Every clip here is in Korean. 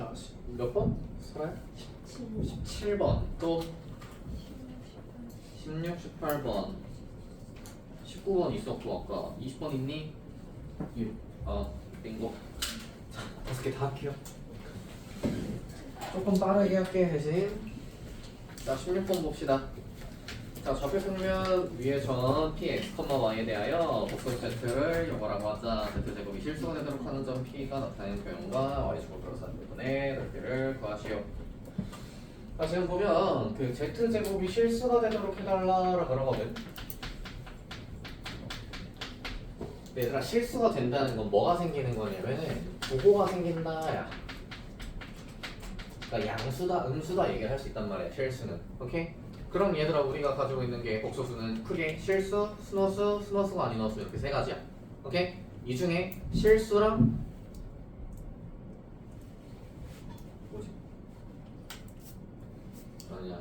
자, 몇 번? 설아야? 17번. 또 16, 18번. 19번 있었고 아까 20번 있니? 땡거. 자, 5개 다 할게요. 조금 빠르게 할게 대신. 자, 16번 봅시다. 자, 좌표 평면 위에 전 px, y에 대하여 복선 z를 요거라고 하자. z제곱이 실수가 되도록 하는 점 p가 나타내는 표현과 y제곱으로 사는 부분의 넓이를 구하시오. 자, 지금 보면 그 z제곱이 실수가 되도록 해달라라고 그러거든. 근데 얘들아, 실수가 된다는 건 뭐가 생기는 거냐면은 부호가 생긴다야. 그러니까 양수다, 음수다 얘기를 할 수 있단 말이야, 실수는. 오케이? 그럼 얘들아, 우리가 가지고 있는 게 복소수는 크게 실수, 순호수, 순호수가 아닌 호수 이렇게 세 가지야. 오케이? 이 중에 실수랑 뭐지? 아니야.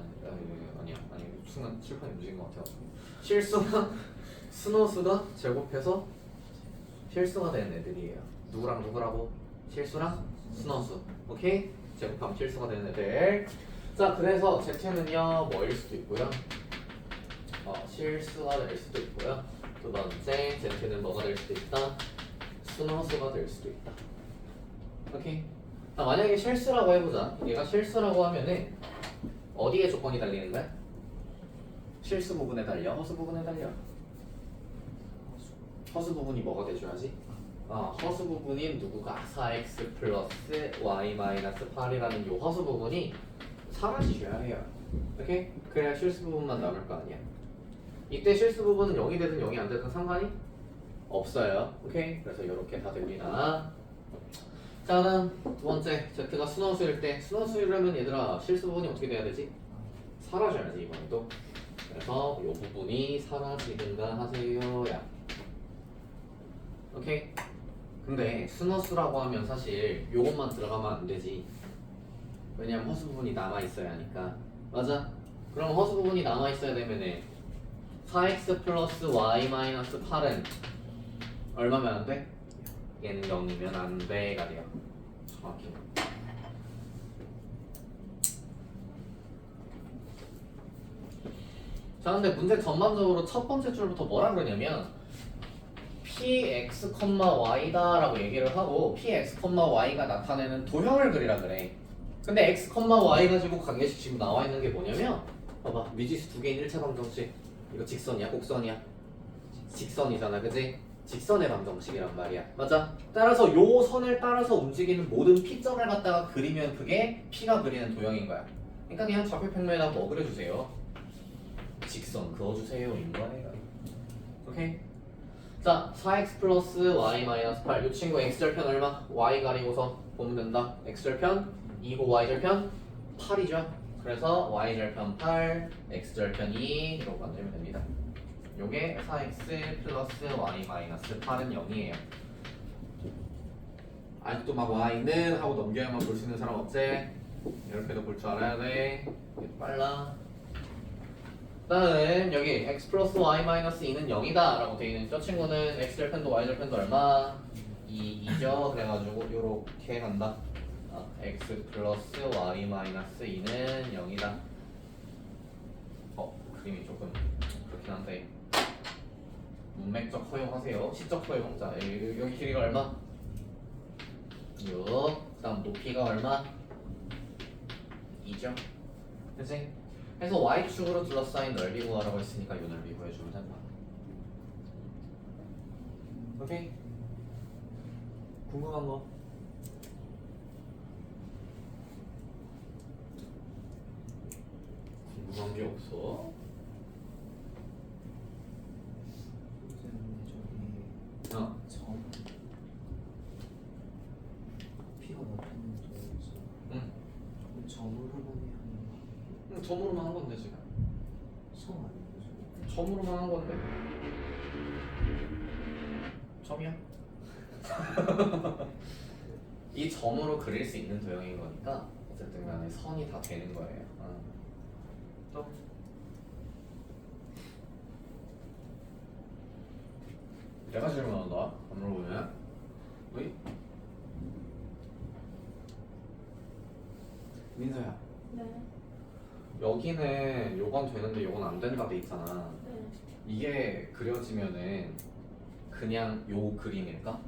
순간 칠판이 움직인 것 같아. 실수랑 순호수가 제곱해서 실수가 되는 애들이에요. 누구랑 누구라고? 실수랑 순호수. 오케이? 제곱하면 실수가 되는 애들. 자, 그래서 z는요 뭐일 수도 있고요. 실수가 될 수도 있고요. 두 번째, z는 뭐가 될 수도 있다. 순호수가 될 수도 있다. 오케이? 자, 만약에 실수라고 해보자. 얘가 실수라고 하면은 어디에 조건이 달리는 거야? 실수 부분에 달려, 허수 부분에 달려. 허수 부분이 뭐가 돼줘야지? 허수 부분인 누구가 4x 플러스 y 마이너스 8이라는 요 허수 부분이 사라지셔야 해요. 오케이? 그래야 실수 부분만 남을 거 아니야. 이때 실수 부분은 0이 되든 0이 안 되든 상관이 없어요. 오케이? 그래서 이렇게 다 됩니다. 자, 다음 두 번째, z가 순호수일 때 순호수이려면 얘들아 실수 부분이 어떻게 돼야 되지? 사라져야지 이번에도. 그래서 이 부분이 사라지든가 하세요야. 오케이? 근데 순호수라고 하면 사실 요것만 들어가면 안 되지. 왜냐면 허수 부분이 남아있어야 하니까. 맞아? 그럼 허수 부분이 남아있어야 되면은 4x 플러스 y 마이너스 8은 얼마면 안 돼? 얘는 0이면 안 돼가 돼요. 정확히. 자, 근데 문제 전반적으로 첫 번째 줄부터 뭐라 그러냐면 px, y다 라고 얘기를 하고 px, y가 나타내는 도형을 그리라 그래. 근데 x, y 가지고 관계식 지금 나와 있는 게 뭐냐면 봐봐, 미지수 두 개인 1차 방정식. 이거 직선이야, 곡선이야? 직선이잖아, 그지? 직선의 방정식이란 말이야. 맞아? 따라서 요 선을 따라서 움직이는 모든 p점을 갖다가 그리면 그게 p가 그리는 도형인 거야. 그러니까 그냥 좌표 평면에다 뭐 그려주세요? 직선 그어주세요 인 거예요. 오케이? 자, 4x 플러스 y 마이너스 8. 이 친구 x절편 얼마? y 가리고서 보면 된다. x절편 2고 y절편 8이죠. 그래서 y절편 8, x절편 2 이렇게 만들면 됩니다. 요게 4x 플러스 y 마이너스 8은 0이에요. 아직도 막 y는 하고 넘겨야만 볼 수 있는 사람 없지? 이렇게도 볼 줄 알아야 돼. 빨라. 다음 여기 x 플러스 y 마이너스 2는 0이다 라고 되어 있는 저 친구는 x절편도 y절편도 얼마? 2죠. 그래가지고 요렇게 간다. x 플러스 y 마이너스 2는 0이다. 그림이 조금 그렇긴 한데 문맥적 허용하세요. 시적 허용. 자, 여기 길이가 얼마? 6. 그 다음 높이가 얼마? 2죠. 그치? 그래서 y축으로 둘러싸인 넓이 구하라고 했으니까 이 넓이 구해주면 된다. 오케이? 궁금한 거? 궁금한 게 없어? 점 P가 나타나는 도형에서 응. 점으로 보면 점으로만 한 건데 지금. 성 아니에요? 점으로만 한 건데. 점이야? 이 점으로 그릴 수 있는 도형인 거니까 어쨌든 간에 선이 다 되는 거예요. 또? 내가 질문한다. 안 물어보면? 왜? 민서야, 네. 여기는 요건 되는데 요건 안 된다 돼 있잖아. 네. 이게 그려지면은 그냥 요 그림일까?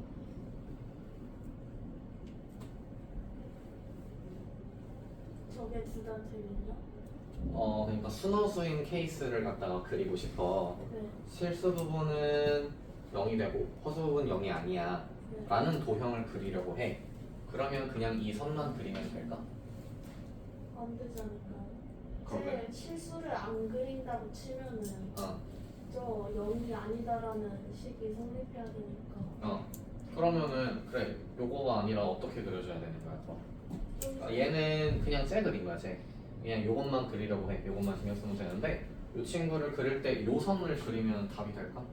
저게 둘 다 틀리냐? 그러니까 순허수인 케이스를 갖다가 그리고 싶어. 네. 실수 부분은 0이 되고 허수 부분 0이 아니야 네. 라는 도형을 그리려고 해. 그러면 그냥 이 선만 그리면 될까? 안 되지 않을까요? 그러면? 제 실수를 안 그린다고 치면은 어. 저 0이 아니다라는 식이 성립해야 되니까 그러면은 그래 요거가 아니라 어떻게 그려줘야 되는 거야 또? 얘는 그냥 쟤 그린 거야 쟤. 그냥 요것만 그리려고 해. 요것만 신경 쓰면 되는데 요 친구를 그릴 때 요 선을 그리면 답이 될까?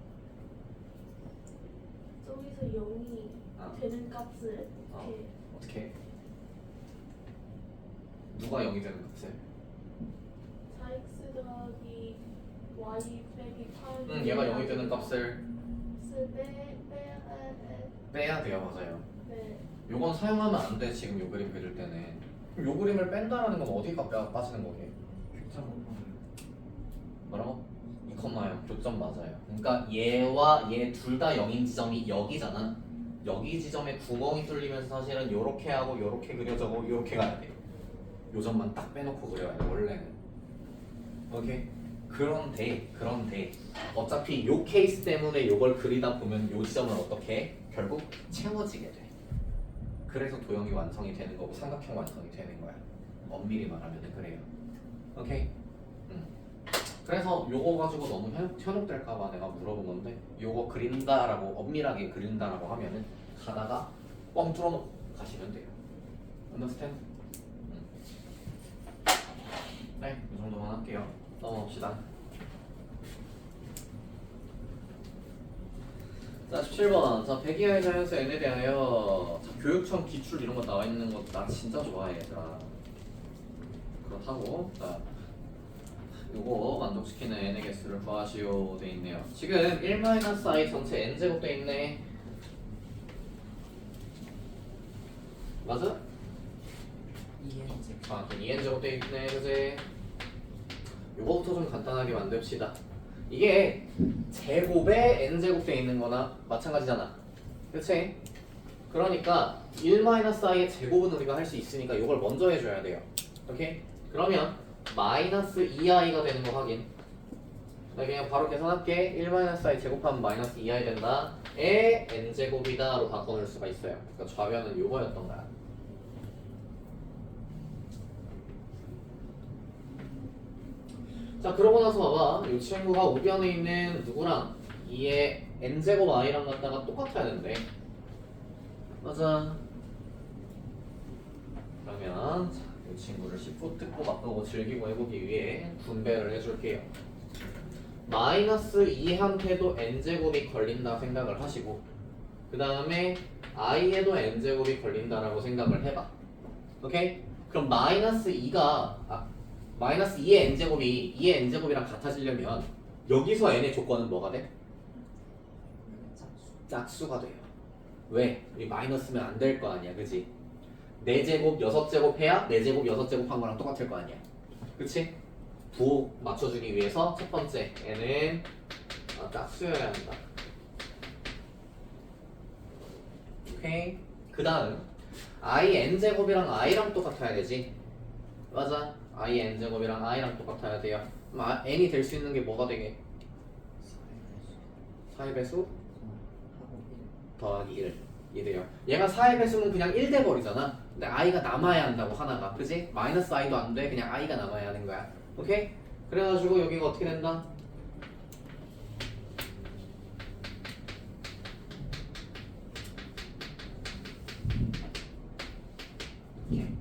저기서 0이 아. 되는 값을 어. 이렇게 어떻게 해? 누가 0이 되는 값을? 4x 더하기 y 빼기 8 얘가 0이 되는 값을 빼야 돼요. 맞아요. 네. 요건 사용하면 안 돼. 지금 요 그림 그릴 때는. 그럼 요 그림을 뺀다라는 건 어디가 빠지는 거게? 뭐라고? 2,0 교점 맞아요. 그러니까 얘와 얘 둘 다 0인 지점이 여기잖아. 여기 지점에 구멍이 뚫리면서 사실은 요렇게 하고 요렇게 그려져고 요렇게 가야 돼. 요 점만 딱 빼놓고 그려야 돼 원래는. 오케이? 그런데 어차피 요 케이스 때문에 요걸 그리다 보면 요 지점은 어떻게 해? 결국 채워지게 돼. 그래서 도형이 완성이 되는 거고 삼각형 완성이 되는 거야. 엄밀히 말하면 그래요. 오케이? 그래서 요거 가지고 너무 현혹될까봐 내가 물어본 건데 요거 그린다라고 엄밀하게 그린다라고 하면은 가다가 뻥 뚫어놓고 가시면 돼요. Understand? 네, 이 정도만 할게요. 넘어갑시다. 자, 17번. 자, 백이하의 자연수 n에 대하여 자, 교육청 기출 이런 거 나와 있는 거 나 진짜 좋아해, 얘들아. 그렇다고 자, 요거 만족시키는 n의 개수를 구하시오 돼 있네요. 지금 1-i 전체 n제곱 돼 있네. 맞아? 2n제 아, 그럼 2n제곱 돼 있네, 그지? 요거부터 좀 간단하게 만듭시다. 이게 제곱에 n제곱 돼 있는 거나 마찬가지잖아. 그치? 그러니까 1-i의 제곱은 우리가 할 수 있으니까 이걸 먼저 해줘야 돼요. 오케이? 그러면 마이너스 2i가 되는 거 확인. 나 그냥 바로 계산할게. 1-i 제곱하면 마이너스 2i 된다. 에 n제곱이다로 바꿔놓을 수가 있어요. 그러니까 좌변은 요거였던 거야. 자, 그러고 나서 봐봐. 이 친구가 우변에 있는 누구랑 2의 n제곱 i랑 갖다가 똑같아야 된대. 맞아. 그러면 자, 이 친구를 10호 뜯고 바꾸고 즐기고 해보기 위해 분배를 해줄게요. 마이너스 2한테도 n제곱이 걸린다 생각을 하시고 그 다음에 i에도 n제곱이 걸린다라고 생각을 해봐. 오케이? 그럼 마이너스 2의 n제곱이 2의 n제곱이랑 같아지려면 여기서 n의 조건은 뭐가 돼? 짝수가 돼요. 왜? 우리 마이너스면 안 될 거 아니야, 그지? 4제곱, 6제곱 해야 4제곱, 6제곱 한 거랑 똑같을 거 아니야. 그치? 부호 맞춰주기 위해서 첫 번째 n은 짝수여야 한다. 오케이? 그 다음 i n제곱이랑 i랑 똑같아야 되지. 맞아. i n제곱이랑 i랑 똑같아야 돼요. 그럼 n이 될 수 있는 게 뭐가 되게? 4의 배수 더하기 1 이래요. 얘가 4의 배수면 그냥 1 돼버리잖아. 근데 i가 남아야 한다고 하나가. 그지? 마이너스 i도 안 돼. 그냥 i가 남아야 하는 거야. 오케이? 그래가지고 여기가 어떻게 된다? 이렇게.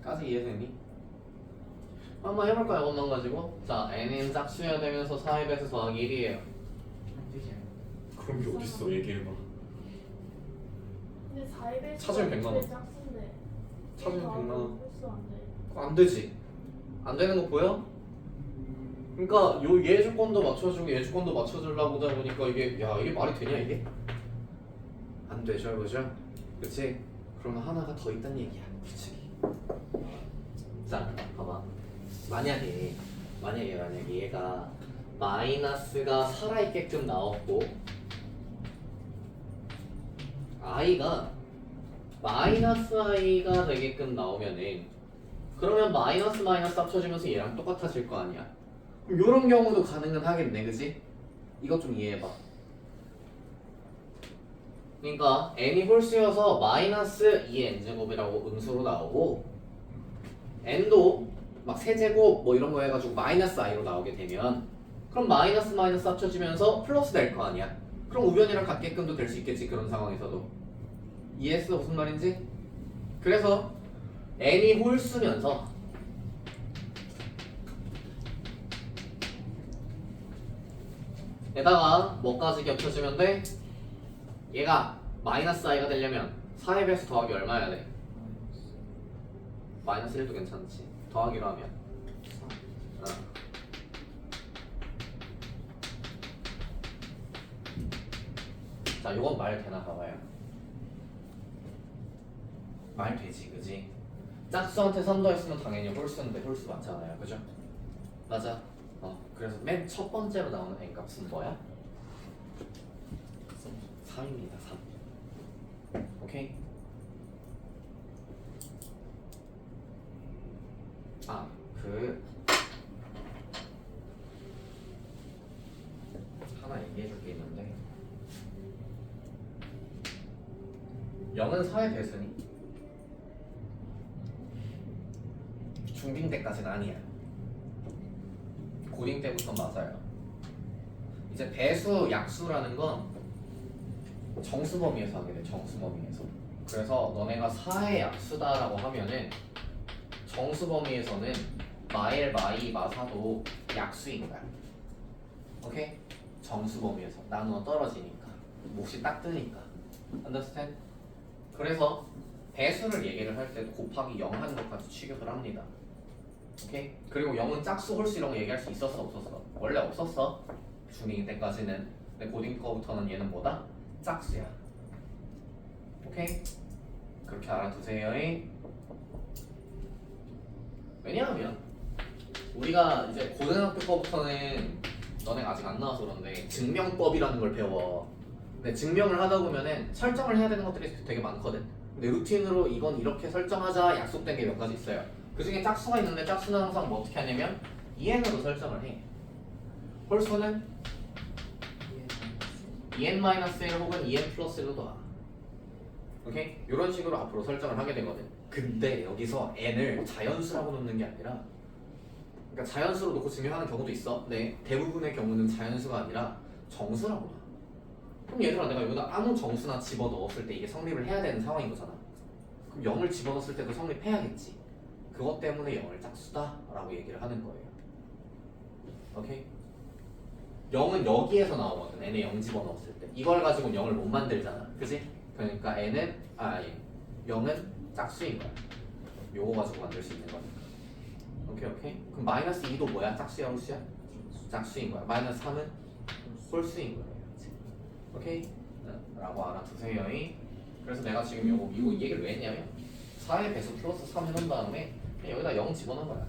까지 이해되니? 한번 해볼까요? 이것만 가지고. 자, n은 짝수여야 되면서 4의 배수 더하기 1이에요. 그럼 이게 어딨어? 얘기해봐. 근데 4의 배수가 찾으면 100만 원. 짝수인데 찾으면 100만 원. 홀수 안 돼. 안 되지. 안 되는 거 보여? 그러니까 요 얘 조건도 맞춰주고 얘 조건도 맞춰주려고 하다 보니까 이게 야 이게 말이 되냐 이게? 안 되죠, 그죠? 그치? 그러면 하나가 더 있단 얘기야, 규칙이. 자, 봐봐. 만약에 얘가 마이너스가 살아있게끔 나왔고 i가 마이너스 i가 되게끔 나오면은 그러면 마이너스 마이너스 합쳐지면서 얘랑 똑같아질 거 아니야. 그럼 요런 경우도 가능은 하겠네, 그지? 이것 좀 이해해봐. 그러니까 n이 홀수여서 마이너스 2n제곱이라고 음수로 나오고 n도 막 세제곱 뭐 이런 거 해가지고 마이너스 i로 나오게 되면 그럼 마이너스 마이너스 합쳐지면서 플러스 될 거 아니야. 그럼 우변이랑 같게끔도 될 수 있겠지, 그런 상황에서도. 이해했어 무슨 말인지? 그래서 n이 홀수면서 에다가 뭐까지 겹쳐지면 돼? 얘가 마이너스 i가 되려면 4의 배수 더하기 얼마야 돼? 마이너스 1도 괜찮지. 더하기로 하면 어. 자, 요건 말 되나 봐봐요. 말 되지, 그지? 짝수한테 3 더했으면 당연히 홀수인데 홀수 맞잖아요, 그죠? 맞아. 그래서 맨 첫 번째로 나오는 n 값은 뭐야? 3입니다. 3. 오케이? 하나 얘기해줄 게 있는데 0은 4의 배수니? 중딩 때까지는 아니야. 고딩 때부터 맞아요. 이제 배수, 약수라는 건 정수 범위에서 하게 돼. 정수 범위에서. 그래서 너네가 4의 약수다라고 하면은 정수 범위에서는 마엘, 마이, 마사도 약수인 거야. 오케이? 정수 범위에서 나누어 떨어지니까 몫이 딱 뜨니까. understand? 그래서 배수를 얘기를 할 때도 곱하기 0 하는 것까지 취급을 합니다. 오케이? 그리고 0은 짝수, 홀수 이런 거 얘기할 수 있었어, 없었어? 원래 없었어. 중딩 때까지는. 근데 고딩 거부터는 얘는 뭐다? 짝수야. 오케이? 그렇게 알아두세요. 왜냐하면 우리가 이제 고등학교 거부터는 너네가 아직 안 나와서 그런데 증명법이라는 걸 배워. 근데 증명을 하다 보면은 설정을 해야 되는 것들이 되게 많거든. 근데 루틴으로 이건 이렇게 설정하자 약속된 게 몇 가지 있어요. 그 중에 짝수가 있는데 짝수는 항상 뭐 어떻게 하냐면 2n으로 설정을 해. 홀수는 2n-1 혹은 2n 플러스 1로 놔. 오케이? 이런 식으로 앞으로 설정을 하게 되거든. 근데 여기서 n을 자연수라고 놓는 게 아니라, 그러니까 자연수로 놓고 증명하는 경우도 있어. 근데 대부분의 경우는 자연수가 아니라 정수라고 놔. 그럼 얘들아, 내가 여기다 아무 정수나 집어넣었을 때 이게 성립을 해야 되는 상황인 거잖아. 그럼 0을 집어넣었을 때도 성립해야겠지. 그것 때문에 0을 짝수다 라고 얘기를 하는 거예요. 오케이? 0은 여기에서 나오거든. n에 0 집어넣었을 때 이걸 가지고 0을 못 만들잖아, 그치? 그러니까 n은 0은 짝수인 거야. 요거 가지고 만들 수 있는 거니까. 오케이? 그럼 마이너스 2도 뭐야? 짝수야, 홀수야? 짝수인 거야. 마이너스 3은 홀수인 거예요. 오케이? 라고 알아두세요. 그래서 내가 지금 이거 얘기를 왜 했냐면 4의 배수 플러스 3 해놓은 다음에 그냥 여기다 0 집어넣은 거야.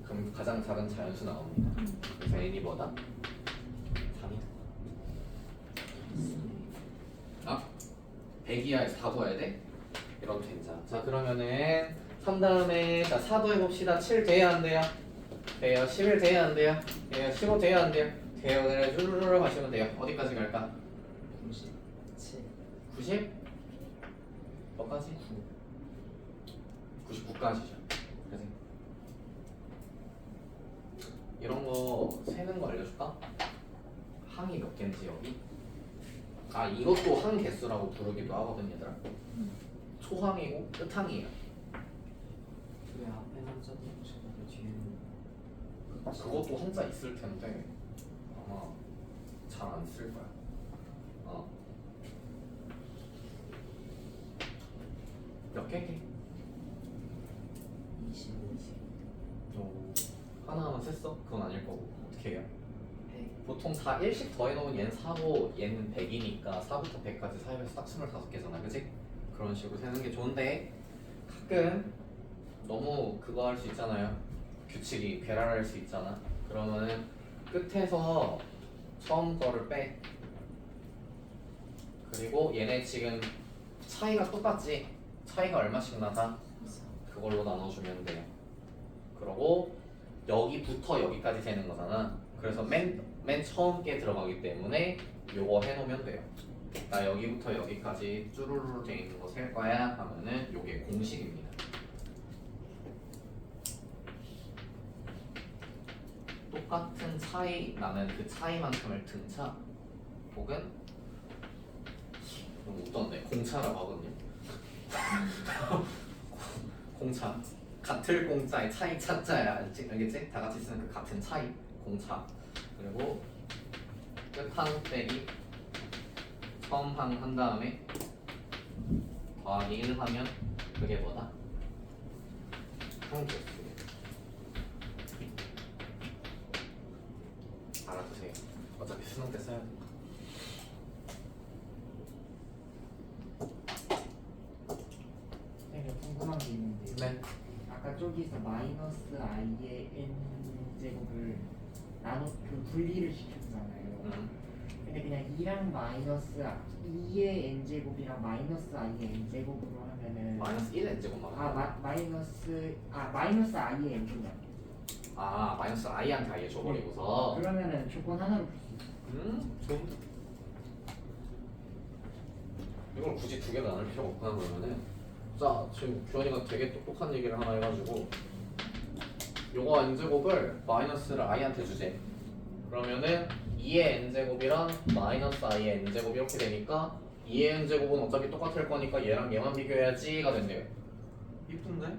그럼 가장 작은 자연수 나옵니다. 그래서 n이 뭐다? 3이다. 100 이하에서 다 구해야 돼? 이러면 된다. 자, 그러면은 3 다음에 자 4도 해봅시다. 7 돼야 안 돼요? 돼요. 11 돼야 안 돼요? 돼요. 15 돼야 안 돼요? 돼요. 그래 쭈르르르 가시면 돼요. 어디까지 갈까? 97 90? 몇까지? 99까지죠. 그래서 이런 거 세는 거 알려줄까? 항이 몇 개인지 여기? 이것도 항 개수라고 부르기도 하거든, 얘들아. 초항이고 끝항이에요. 왜 앞에 한자도 붙이고 뒤에는 그것도 한자 있을 텐데 아마 잘 안 쓸 거야. 몇 개? 25 오, 하나만 셌어? 그건 아닐 거고 어떻게 해요? 100 보통 4, 1씩 더해놓으면 얘는 4고 얘는 100이니까 4부터 100까지 사이에서 딱 25개잖아 그치? 그런 식으로 세는 게 좋은데 가끔 너무 그거 할 수 있잖아요 규칙이 괴랄할 수 있잖아 그러면은 끝에서 처음 거를 빼 그리고 얘네 지금 차이가 똑같지? 차이가 얼마씩 나다? 그걸로 나눠주면 돼요 그러고 여기부터 여기까지 세는 거잖아 그래서 맨 처음 게 들어가기 때문에 요거 해놓으면 돼요 나 여기부터 여기까지 쭈루루루 돼 있는 거 셀 거야 하면은 요게 공식입니다 똑같은 차이 나는 그 차이만큼을 등차 혹은 웃던데 공차라고 하거든요 공차 같을 공짜의 차이 차자야 알겠지? 다 같이 쓰는 그 같은 차이 공차 그리고 끝항 빼기 처음항 한 다음에 더하기 1 하면 그게 뭐다? 항개수 알아두세요 어차피 수능 때 써야 돼 선생님 궁금한 게 있는데 네. 아까 저기서 마이너스 i의 n 제곱을 그 분리를 시켰잖아요. 근데 그냥 2랑 마이너스 2의 n 제곱이랑 마이너스 i의 n 제곱으로 하면은 마이너스 1 n제곱 말하는 마이너스 i의 n 제곱. 마이너스 i한테 아예 줘버리고서 그러면은 조건 하나로 풀 수 있어. 좋은데 이걸 굳이 두 개로 나눌 필요가 없구나 그러면은 자 지금 규현이가 되게 똑똑한 얘기를 하나 해가지고 요거 n제곱을 마이너스를 i한테 주재 그러면은 2의 n제곱이랑 마이너스 i의 n제곱 이렇게 되니까 2의 n제곱은 어차피 똑같을 거니까 얘랑 얘만 비교해야지가 된대요 이쁜데?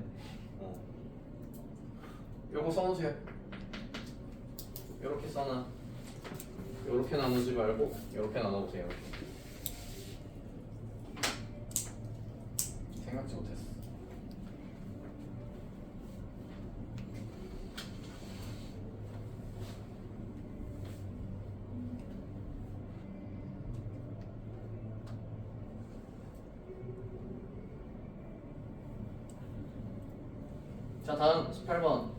요거 써놓으세요 요렇게 써놔 요렇게 나누지 말고 요렇게 나눠보세요 이렇게. 생각지 못했어 자 다음 18번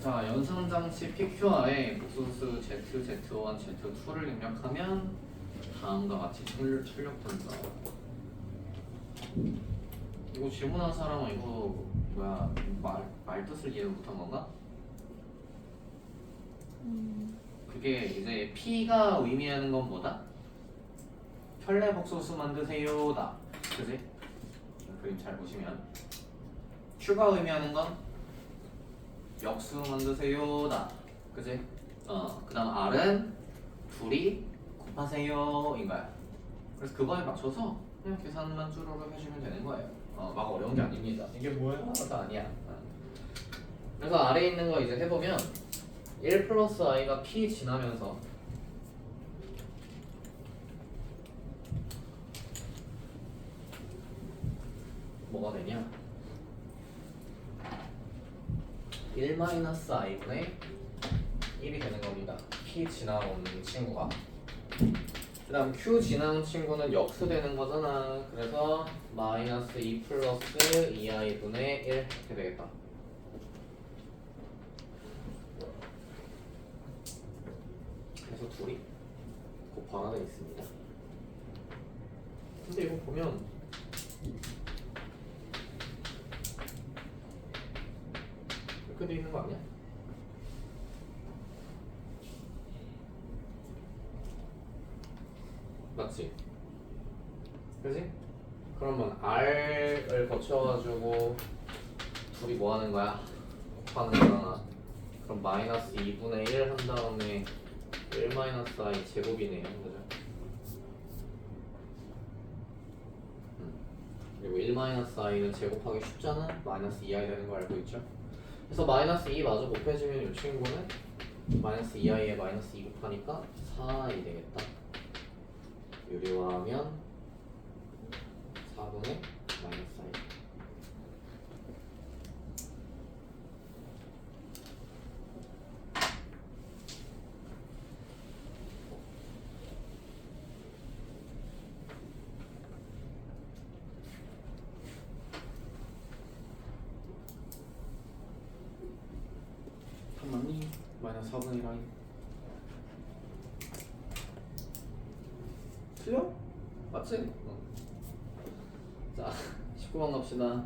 자 연산장치 PQR에 복소수 Z, Z1, Z2를 입력하면 다음과 같이 출력된다 이거 질문한 사람은 이거 뭐야 말 뜻을 이해 못한 건가? 그게 이제 P가 의미하는 건 뭐다? 혈내 복소수 만드세요다 그지? 그림 잘 보시면 Q가 의미하는 건 역수 만드세요다 그지? 그 다음 R은 둘이 곱하세요 인거야 그래서 그거에 맞춰서 그냥 계산만 쭈루루 해주면 되는 거예요 막 어려운 게 아닙니다 이게 뭐야? 다 아니야 그래서 아래에 있는 거 이제 해보면 1 플러스 i가 p 지나면서 뭐가 되냐 1 마이너스 i분의 1이 되는 겁니다 p 지나온 친구가 그 다음 q 지나온 친구는 역수되는 거잖아 그래서 마이너스 2 플러스 2i분의 1 이렇게 되겠다 그래서 둘이 곱하나 되어 있습니다 근데 이거 보면 이렇게 돼 있는 거 아니야? 맞지? 그지? 그러면 R을 거쳐가지고 둘이 뭐 하는 거야? 곱하는 거잖아 그럼 마이너스 2분의 1 한 다음에 1 마이너스 i 제곱이네요 그죠? 그리고 1 마이너스 i는 제곱하기 쉽잖아 마이너스 2i 되는 거 알고 있죠? 그래서 마이너스 2 마저 곱해주면 이 친구는 마이너스 2i에 마이너스 2 곱하니까 4i 되겠다 유리화하면 4분의 마이너스 사인. 잠깐만요. 마이너스 4분의 1i. 틀려? 맞지? 자, 19번 갑시다.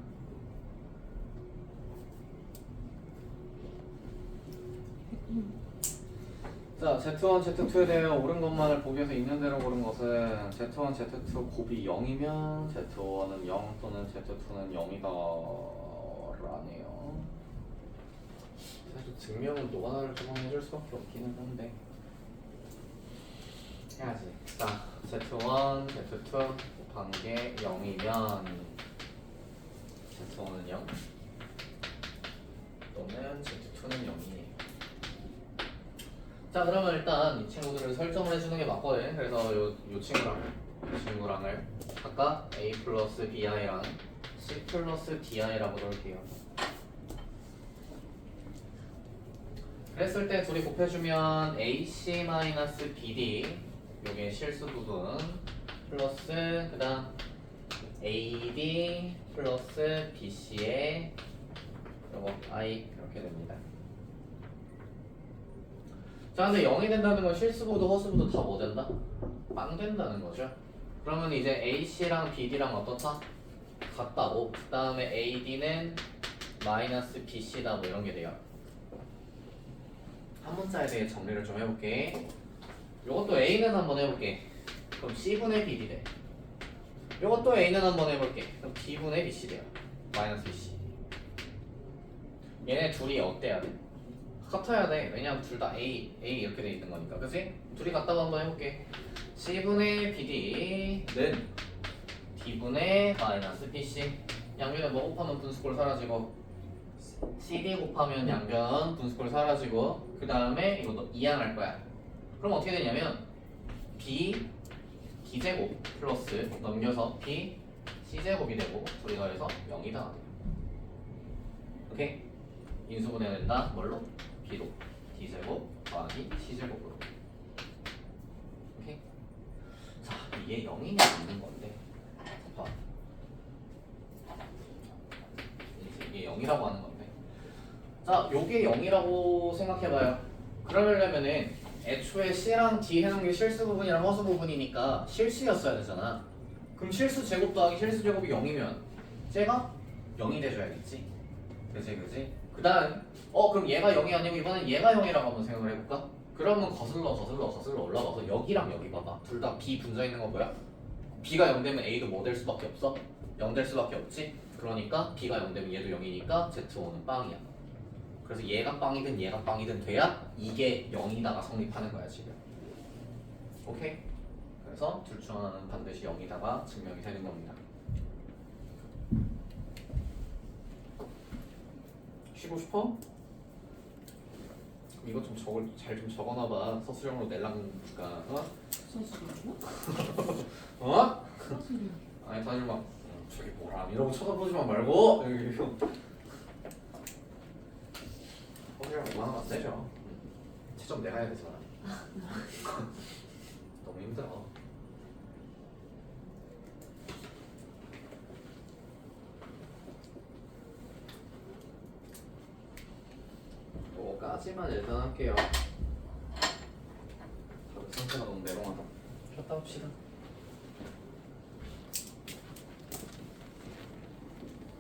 자, Z1, Z2에 대해 옳은 것만을 보기에서 있는 대로 고른 것은 Z1, Z2 곱이 0이면 Z1은 0 또는 Z2는 0이다 라네요. 사실 증명은 노가다를 좀 해줄 수밖에 없기는 한데 해야지. 자, Z1, Z2 관계 0이면 Z1은 0 또는 Z2는 0이에요. 자, 그러면 일단 이 친구들을 설정을 해주는 게 맞거든. 그래서 요 친구랑을 각각 A 플러스 BI랑 C 플러스 DI라고 넣을게요. 그랬을 때 둘이 곱해주면 AC 마이너스 BD 요게 실수 부분 플러스 그 다음 AD 플러스 BC에 요거 I 이렇게 됩니다. 자, 근데 0이 된다는 건 실수부도 허수부도 다 뭐 된다? 빵 된다는 거죠. 그러면 이제 AC랑 BD랑 어떻다? 같다고. 그 다음에 AD는 마이너스 BC다 뭐 이런 게 돼요. 한 문자에 대해 정리를 좀 해볼게. 요것도 A는 한번 해볼게. 그럼 C분의 BD 돼. 요것도 A는 한번 해볼게. 그럼 B분의 BC 돼요. 마이너스 BC. 얘네 둘이 어때야 돼? 같아야 돼. 왜냐면 둘 다 A 이렇게 돼 있는 거니까. 그치? 둘이 같다고 한번 해볼게. C분의 BD는 D분의 마이너스 BC. 양변에 뭐 곱하면 분수꼴 사라지고 CD 곱하면 양변 분수꼴 사라지고 그 다음에 이것도 이항할 거야. 그럼 어떻게 되냐면 B D제곱 플러스 넘겨서 B C제곱이 되고 둘이 더해서 0이 다 돼. 오케이? 인수분해가 된다. 뭘로? B로 D제곱 더하기 C제곱으로. 오케이? 자, 이게 0이냐 없는 건데 봐. 이게 0이라고 하는 건데 자, 요게 0이라고 생각해봐요. 그러려면은 애초에 C랑 D 해놓은 게 실수 부분이랑 허수 부분이니까 실수였어야 되잖아. 그럼 실수 제곱 더하기 실수 제곱이 0이면 쟤가 0이 돼줘야겠지. 그치? 그 다음 그럼 얘가 0이 아니고 이번엔 얘가 0이라고 한번 생각을 해볼까? 그러면 거슬러 올라가서 여기랑 여기 봐봐. 둘 다 B 분자 있는 거 뭐야? B가 0 되면 A도 뭐 될 수밖에 없어? 0 될 수밖에 없지? 그러니까 B가 0 되면 얘도 0이니까 Z5는 빵이야. 그래서 얘가 빵이든 얘가 빵이든 돼야 이게 0이다가 성립하는 거야 지금. 오케이? 그래서 둘 중 하나는 반드시 0이다가 증명이 되는 겁니다. 쉬고 싶어? 이거 좀 잘 좀 적어놔봐. 서술형으로 내려니까. 서술이요? 어? 서술이요. 아니 다들 막 저기 뭐라 이러고 쳐다보지만 말고 서술형 5만원 안 되죠. 채점 내가 해야 되잖아. 너무 힘들어. 요거까지만 일단 할게요. 다들 상태가 너무 메롱하다. 쉬었다 합시다.